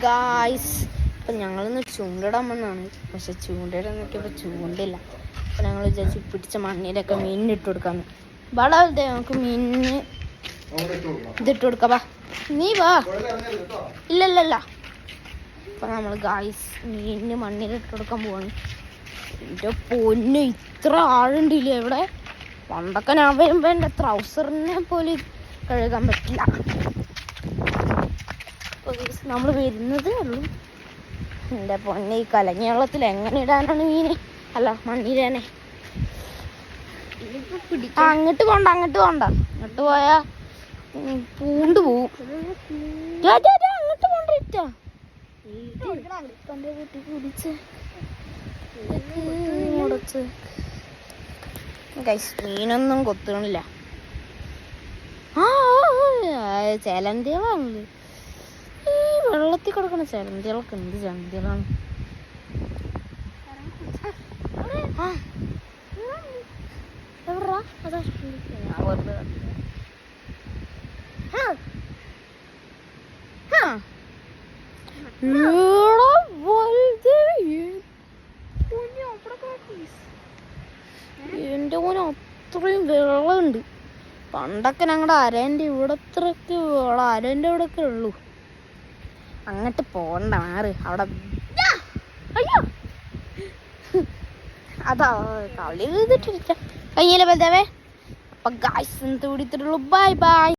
Guys, അപ്പം ഞങ്ങളിന്ന് ചൂണ്ടിടാൻ വന്നാണ്. പക്ഷെ ചൂണ്ടിടാൻ നോക്കിയപ്പോൾ ചൂണ്ടില്ല. അപ്പം ഞങ്ങൾ വിചാരിച്ചു പിടിച്ച മണ്ണിലൊക്കെ മീനിന് ഇട്ട് കൊടുക്കാമെന്ന്. വളരെ നമുക്ക് മീനിന് ഇതിട്ട് കൊടുക്കാം. വാ, നീ വാ. ഇല്ലല്ലല്ല. അപ്പം നമ്മൾ ഗായ്സ് മീനിന് മണ്ണിലിട്ട് കൊടുക്കാൻ പോവാണ്. എൻ്റെ പൊന്ന്, ഇത്ര ആഴുണ്ടില്ലേ ഇവിടെ. പണ്ടൊക്കെ ഞാൻ വരുമ്പോൾ എൻ്റെ ട്രൗസറിനെ പോലും കഴുകാൻ പറ്റില്ല. നമ്മൾ വരുന്നതേ ഉള്ളൂ. എൻ്റെ പൊന്നെ, ഈ കലങ്ങിയ വെള്ളത്തിൽ എങ്ങനെ ഇടാനാണ് മീനെ? അല്ല, മണ്ണിരാനെ. അങ്ങോട്ട് പോണ്ട, അങ്ങോട്ട് പോണ്ട. അങ്ങോട്ട് പോയാ പൂണ്ട് പോവും. അങ്ങോട്ട് പോണ്ടിട്ടാ വീട്ടിൽ കുടിച്ച് മുടച്ച്. മീനൊന്നും കൊത്തണില്ല. ചേലന്തികളാണല്ലേ ഈ വെള്ളത്തിൽ കിടക്കണ ചേലന്തികളൊക്കെ. എന്ത് ചന്തികളാണ്. എവിടാ അതാ എൻ്റെ മോനെ അത്രയും വെള്ളമുണ്ട്. പണ്ടൊക്കെ ഞങ്ങളുടെ അരേൻ്റെ ഇവിടത്രയൊക്കെ വെള്ളം, അരേൻ്റെ ഇവിടെയൊക്കെ ഉള്ളൂ. അങ്ങോട്ട് പോണ്ട, മാറ്. അവിടെ അയ്യോ അതാ കളി ചെയ്തിട്ടില്ല. കയ്യിലെ ബലദേവേ. അപ്പം ഗായ്സ് കൂടിയിട്ടുള്ളൂ. Bye bye.